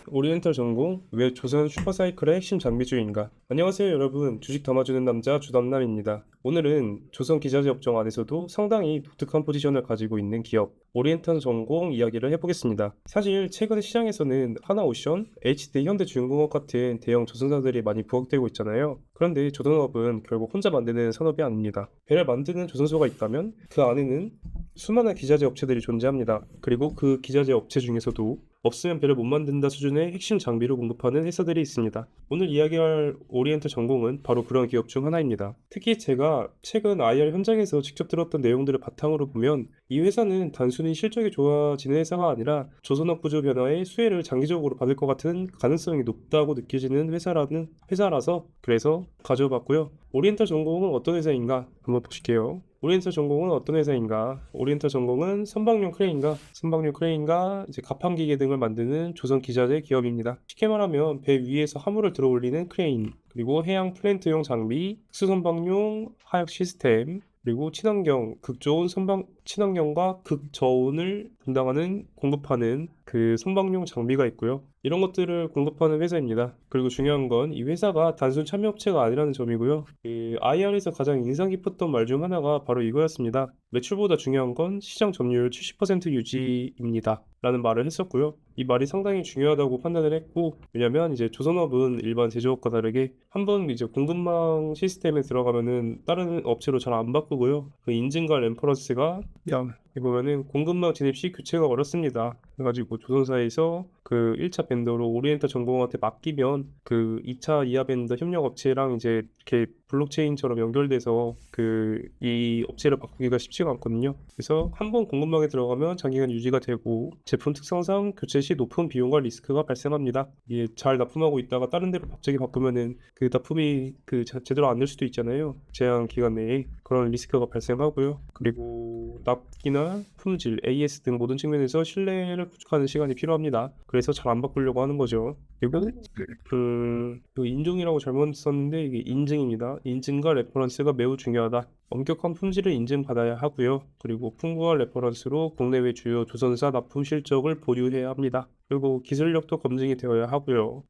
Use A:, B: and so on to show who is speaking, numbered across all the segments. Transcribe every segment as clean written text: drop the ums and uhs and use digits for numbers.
A: 오리엔탈 전공, 왜 조선 슈퍼사이클의 핵심 장비주의인가? 안녕하세요 여러분, 주식 담아주는 남자 주담남입니다. 오늘은 조선 기자재 업종 안에서도 상당히 독특한 포지션을 가지고 있는 기업 오리엔탈 전공 이야기를 해보겠습니다. 사실 최근 시장에서는 하나오션, HD, 현대중공업 같은 대형 조선사들이 많이 부각되고 있잖아요. 그런데 조선업은 결국 혼자 만드는 산업이 아닙니다. 배를 만드는 조선소가 있다면 그 안에는 수많은 기자재 업체들이 존재합니다. 그리고 그 기자재 업체 중에서도 없으면 배를 못 만든다 수준의 핵심 장비를 공급하는 회사들이 있습니다. 오늘 이야기할 오리엔트 전공은 바로 그런 기업 중 하나입니다. 특히 제가 최근 IR 현장에서 직접 들었던 내용들을 바탕으로 보면 이 회사는 단순히 실적이 좋아지는 회사가 아니라 조선업 구조 변화의 수혜를 장기적으로 받을 것 같은 가능성이 높다고 느껴지는 회사라서 그래서 가져봤고요. 오리엔탈 전공은 어떤 회사인가 한번 보실게요. 오리엔탈 전공은 어떤 회사인가? 오리엔탈 전공은 선박용 크레인과 이제 갑판기계 등을 만드는 조선 기자재 기업입니다. 쉽게 말하면 배 위에서 화물을 들어 올리는 크레인, 그리고 해양 플랜트용 장비, 수선박용 하역 시스템, 그리고 친환경과 극저온을 담당하는 공급하는 그 선박용 장비가 있고요. 이런 것들을 공급하는 회사입니다. 그리고 중요한 건 이 회사가 단순 참여업체가 아니라는 점이고요. 그 IR에서 가장 인상 깊었던 말 중 하나가 바로 이거였습니다. 매출보다 중요한 건 시장 점유율 70% 유지입니다. 라는 말을 했었고요. 이 말이 상당히 중요하다고 판단을 했고, 왜냐면 이제 조선업은 일반 제조업과 다르게 한번 이제 공급망 시스템에 들어가면은 다른 업체로 잘 안 바꾸고요. 그 인증과 렘퍼런스가 여기 보면은 공급망 진입 시 교체가 어렵습니다. 그래가지고 조선사에서 그 1차 벤더로 오리엔탈 전공한테 맡기면 그 2차 이하 벤더 협력 업체랑 이제 이렇게 블록체인처럼 연결돼서 그 이 업체를 바꾸기가 쉽지가 않거든요. 그래서 한 번 공급망에 들어가면 장기간 유지가 되고 제품 특성상 교체 시 높은 비용과 리스크가 발생합니다. 이게 잘 납품하고 있다가 다른 데로 갑자기 바꾸면은 그 납품이 제대로 안 될 수도 있잖아요. 제한 기간 내에 그런 리스크가 발생하고요. 그리고 납기나 품질, AS 등 모든 측면에서 신뢰를 구축하는 시간이 필요합니다. 그래서 잘 안 바꾸려고 하는 거죠. 그리고 그 인종이라고 잘못 썼는데 이게 인증입니다. 인증과 레퍼런스가 매우 중요하다. 엄격한 품질을 인증받아야 하고요. 그리고 풍부한 레퍼런스로 국내외 주요 조선사 납품 실적을 보류해야 합니다. 그리고 기술력도 검증이 되어야 하고요.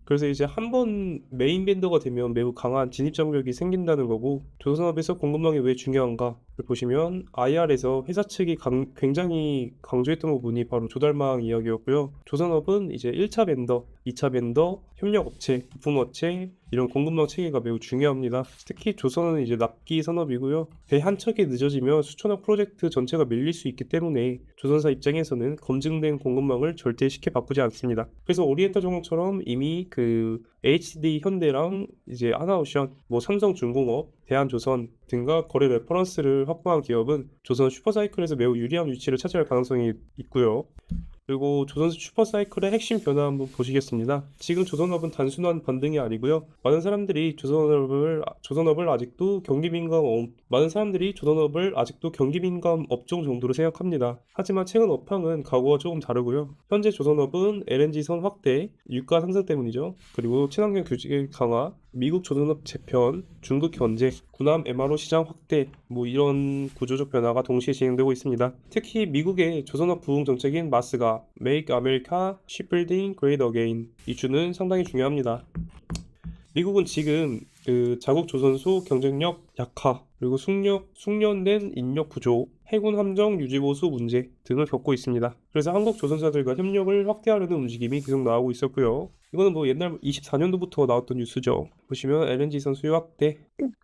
A: 그래서 이제 한 번 메인 벤더가 되면 매우 강한 진입 장벽이 생긴다는 거고, 조선업에서 공급망이 왜 중요한가를 보시면 IR에서 회사 측이 굉장히 강조했던 부분이 바로 조달망 이야기였고요. 조선업은 이제 1차 벤더, 2차 벤더, 협력업체, 부품업체 이런 공급망 체계가 매우 중요합니다. 특히 조선은 이제 납기 산업이고요. 배 한 척이 늦어지면 수천억 프로젝트 전체가 밀릴 수 있기 때문에 조선사 입장에서는 검증된 공급망을 절대 쉽게 바꾸지 않습니다. 그래서 오리엔탈 전공처럼 이미 그 HD 현대랑 이제 하나오션, 뭐 삼성중공업, 대한조선 등과 거래 레퍼런스를 확보한 기업은 조선 슈퍼사이클에서 매우 유리한 위치를 차지할 가능성이 있고요. 그리고 조선 슈퍼사이클의 핵심 변화 한번 보시겠습니다. 지금 조선업은 단순한 반등이 아니고요. 많은 사람들이 조선업을 아직도 경기민감 업종 정도로 생각합니다. 하지만 최근 업황은 과거와 조금 다르고요. 현재 조선업은 LNG선 확대, 유가 상승 때문이죠. 그리고 친환경 규제 강화, 미국 조선업 재편, 중국 견제, 군함 MRO 시장 확대, 뭐 이런 구조적 변화가 동시에 진행되고 있습니다. 특히 미국의 조선업 부흥 정책인 마스가 Make America Shipbuilding Great Again 이주는 상당히 중요합니다. 미국은 지금 그 자국 조선소 경쟁력 약화, 그리고 숙련된 인력 부족, 해군 함정 유지 보수 문제 등을 겪고 있습니다. 그래서 한국 조선사들과 협력을 확대하려는 움직임이 계속 나오고 있었고요. 이거는 뭐 옛날 24년도부터 나왔던 뉴스죠. 보시면 LNG선 수요 확대,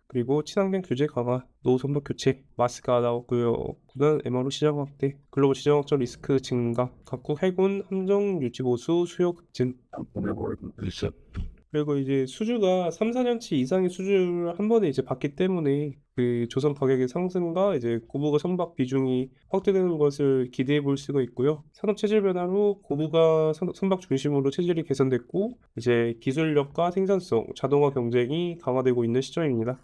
A: 그리고 친환경 규제 강화, 노후 선박 교체, 마스가 나왔고요. 군한 MRO 시장 확대, 글로벌 지정학적 리스크 증가, 각국 해군 함정 유지 보수 수요 급증. 그리고 이제 수주가 3, 4년치 이상의 수주를 한 번에 이제 받기 때문에 그 조선 가격의 상승과 이제 고부가 선박 비중이 확대되는 것을 기대해 볼 수가 있고요. 산업 체질 변화로 고부가 선박 중심으로 체질이 개선됐고 이제 기술력과 생산성, 자동화 경쟁이 강화되고 있는 시점입니다.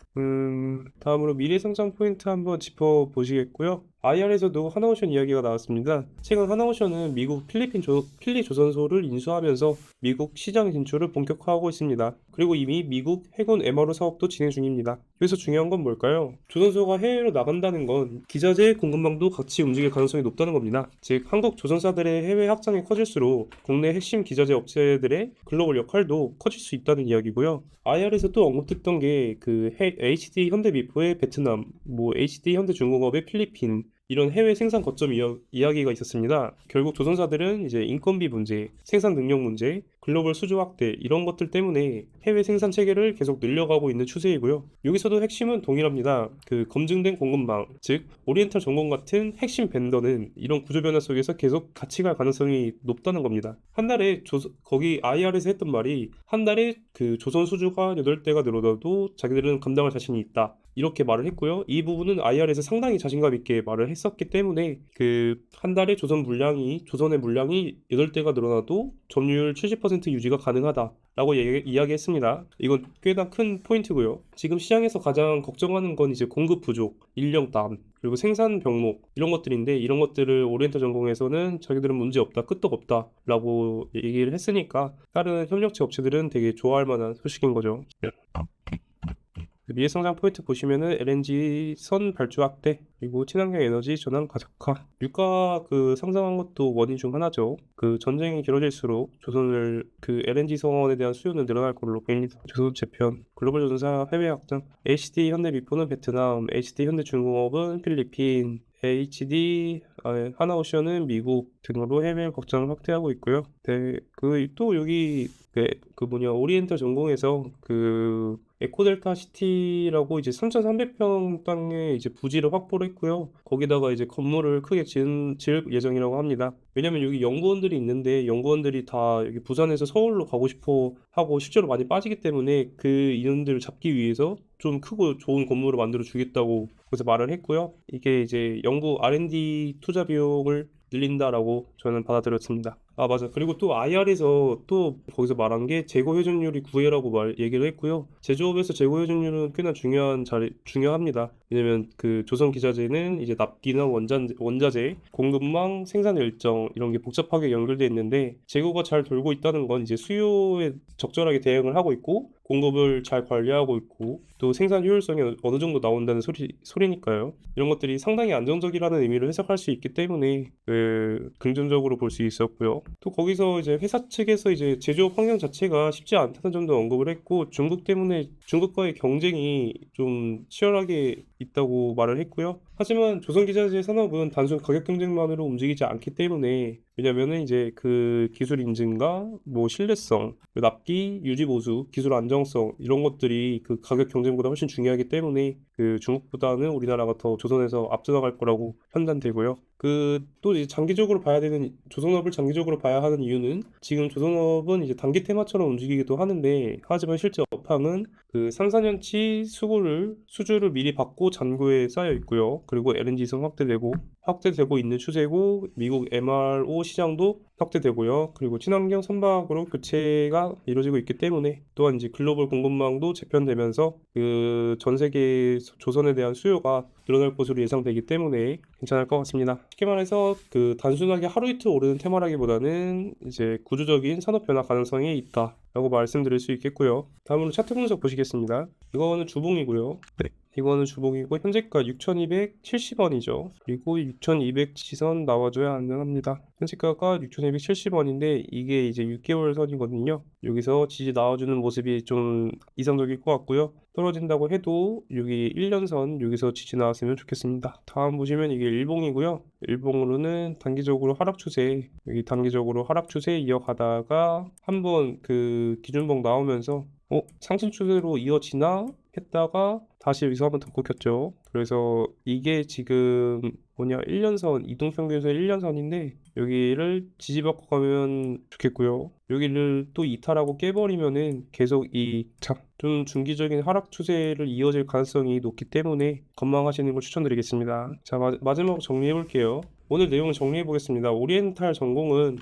A: 다음으로 미래 성장 포인트 한번 짚어 보시겠고요. IR에서도 하나오션 이야기가 나왔습니다. 최근 하나오션은 미국 필리 조선소를 인수하면서 미국 시장 진출을 본격화하고 있습니다. 그리고 이미 미국 해군 MRO 사업도 진행 중입니다. 여기서 중요한 건 뭘까요? 조선소가 해외로 나간다는 건 기자재 공급망도 같이 움직일 가능성이 높다는 겁니다. 즉 한국 조선사들의 해외 확장이 커질수록 국내 핵심 기자재 업체들의 글로벌 역할도 커질 수 있다는 이야기고요. IR에서 또 언급됐던 게 그 HD 현대미포의 베트남, 뭐 HD 현대중공업의 필리핀 이런 해외 생산 거점 이야기가 있었습니다. 결국 조선사들은 이제 인건비 문제, 생산 능력 문제, 글로벌 수주 확대 이런 것들 때문에 해외 생산 체계를 계속 늘려가고 있는 추세이고요. 여기서도 핵심은 동일합니다. 그 검증된 공급망, 즉 오리엔탈 전공 같은 핵심 벤더는 이런 구조 변화 속에서 계속 같이 갈 가능성이 높다는 겁니다. 한 달에 거기 IR에서 했던 말이 한 달에 그 조선 수주가 8대가 늘어나도 자기들은 감당할 자신이 있다. 이렇게 말을 했고요. 이 부분은 IR에서 상당히 자신감 있게 말을 했었기 때문에 그 한 달에 조선의 물량이 8대가 늘어나도 점유율 70% 유지가 가능하다라고 이야기했습니다. 이건 꽤나 큰 포인트고요. 지금 시장에서 가장 걱정하는 건 이제 공급 부족, 인력담, 그리고 생산 병목 이런 것들인데 이런 것들을 오리엔탈 전공에서는 자기들은 문제 없다, 끄떡없다라고 얘기를 했으니까 다른 협력체 업체들은 되게 좋아할 만한 소식인 거죠. 미래성장 포인트 보시면은 LNG 선 발주 확대 그리고 친환경 에너지 전환 가속화 유가 그 상승한 것도 원인 중 하나죠. 그 전쟁이 길어질수록 조선을 그 LNG 선에 대한 수요는 늘어날 걸로 보입니다. 조선 재편 글로벌 조선사 해외 확장 HD 현대미포는 베트남 HD 현대중공업은 필리핀 HD 하나오션은 미국 등으로 해외 확장을 확대하고 있고요. 네, 그 또 여기 그 뭐냐 오리엔탈 전공에서 그 에코델타 시티라고 이제 3,300평 땅에 이제 부지를 확보를 했고요. 거기다가 이제 건물을 크게 지을 예정이라고 합니다. 왜냐면 여기 연구원들이 있는데 연구원들이 다 여기 부산에서 서울로 가고 싶어 하고 실제로 많이 빠지기 때문에 그 인원들을 잡기 위해서 좀 크고 좋은 건물을 만들어 주겠다고 그래서 말을 했고요. 이게 이제 연구 R&D 투자 비용을 늘린다라고 저는 받아들였습니다. 아 맞아. 그리고 또 IR에서 또 거기서 말한 게 재고 회전율이 9회라고 얘기를 했고요. 제조업에서 재고 회전율은 꽤나 중요합니다. 왜냐면 그 조선 기자재는 이제 납기나 원자재, 공급망, 생산 일정 이런 게 복잡하게 연결돼 있는데 재고가 잘 돌고 있다는 건 이제 수요에 적절하게 대응을 하고 있고 공급을 잘 관리하고 있고 또 생산 효율성이 어느 정도 나온다는 소리니까요. 이런 것들이 상당히 안정적이라는 의미를 해석할 수 있기 때문에 긍정적으로 볼 수 있었고요. 또 거기서 이제 회사 측에서 이제 제조업 환경 자체가 쉽지 않다는 점도 언급을 했고 중국 때문에 중국과의 경쟁이 좀 치열하게 있다고 말을 했고요. 하지만 조선기자재 산업은 단순 가격 경쟁만으로 움직이지 않기 때문에 왜냐면은 이제 그 기술 인증과 뭐 신뢰성, 납기, 유지 보수, 기술 안정성 이런 것들이 그 가격 경쟁보다 훨씬 중요하기 때문에 그 중국보다는 우리나라가 더 조선에서 앞서 나갈 거라고 판단되고요. 그 또 이제 장기적으로 봐야 되는 조선업을 장기적으로 봐야 하는 이유는 지금 조선업은 이제 단기 테마처럼 움직이기도 하는데 하지만 실제 업황은 그 3, 4년치 수주를 미리 받고 잔고에 쌓여 있고요. 그리고 LNG선 확대되고 있는 추세고 미국 MRO 시장도 확대되고요. 그리고 친환경 선박으로 교체가 이루어지고 있기 때문에 또한 이제 글로벌 공급망도 재편되면서 그 전 세계 조선에 대한 수요가 늘어날 것으로 예상되기 때문에 괜찮을 것 같습니다. 쉽게 말해서 그 단순하게 하루 이틀 오르는 테마라기보다는 이제 구조적인 산업 변화 가능성이 있다라고 말씀드릴 수 있겠고요. 다음으로 차트 분석 보시겠습니다. 이거는 주봉이고요. 네. 이거는 주봉이고 현재가 6,270원이죠. 그리고 6,200 지선 나와줘야 안전합니다. 현재가가 6,270원인데 이게 이제 6개월 선이거든요. 여기서 지지 나와주는 모습이 좀 이상적일 것 같고요. 떨어진다고 해도 여기 1년선 여기서 지지 나왔으면 좋겠습니다. 다음 보시면 이게 일봉이고요. 일봉으로는 단기적으로 하락 추세 이어가다가 한번 그 기준봉 나오면서 상승 추세로 이어지나 했다가 다시 여기서 한번 더 꺾였죠. 그래서 이게 지금 1년선 이동평균선 1년선인데 여기를 지지받고 가면 좋겠고요. 여기를 또 이탈하고 깨버리면은 계속 좀 중기적인 하락 추세를 이어질 가능성이 높기 때문에 건망하시는 걸 추천드리겠습니다. 자, 마지막 정리해 볼게요. 오늘 내용을 정리해 보겠습니다. 오리엔탈 전공은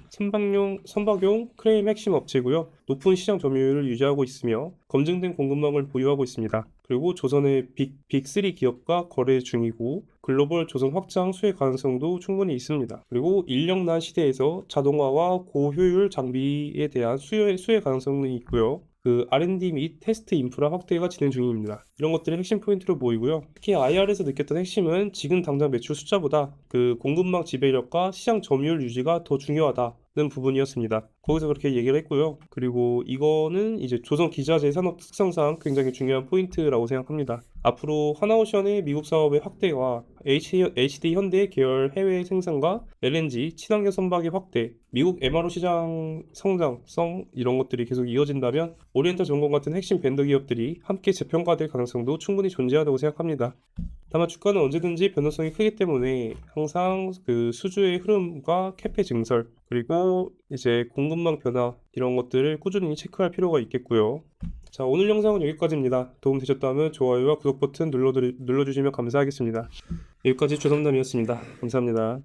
A: 선박용 크레임 핵심 업체고요. 높은 시장 점유율을 유지하고 있으며 검증된 공급망을 보유하고 있습니다. 그리고 조선의 빅3 기업과 거래 중이고 글로벌 조선 확장 수혜 가능성도 충분히 있습니다. 그리고 인력난 시대에서 자동화와 고효율 장비에 대한 수혜 가능성이 있고요. 그 R&D 및 테스트 인프라 확대가 진행 중입니다. 이런 것들이 핵심 포인트로 보이고요. 특히 IR에서 느꼈던 핵심은 지금 당장 매출 숫자보다 그 공급망 지배력과 시장 점유율 유지가 더 중요하다는 부분이었습니다. 거기서 그렇게 얘기를 했고요. 그리고 이거는 이제 조선 기자재 산업 특성상 굉장히 중요한 포인트라고 생각합니다. 앞으로 하나오션의 미국 사업의 확대와 HD 현대 계열 해외 생산과 LNG, 친환경 선박의 확대, 미국 MRO 시장 성장성 이런 것들이 계속 이어진다면 오리엔탈 전공 같은 핵심 벤더 기업들이 함께 재평가될 가능성도 충분히 존재하다고 생각합니다. 다만 주가는 언제든지 변동성이 크기 때문에 항상 그 수주의 흐름과 캐페 증설 그리고 이제 공급망 변화 이런 것들을 꾸준히 체크할 필요가 있겠고요. 자, 오늘 영상은 여기까지입니다. 도움 되셨다면 좋아요와 구독 버튼 눌러주시면 감사하겠습니다. 여기까지 조성남이었습니다. 감사합니다.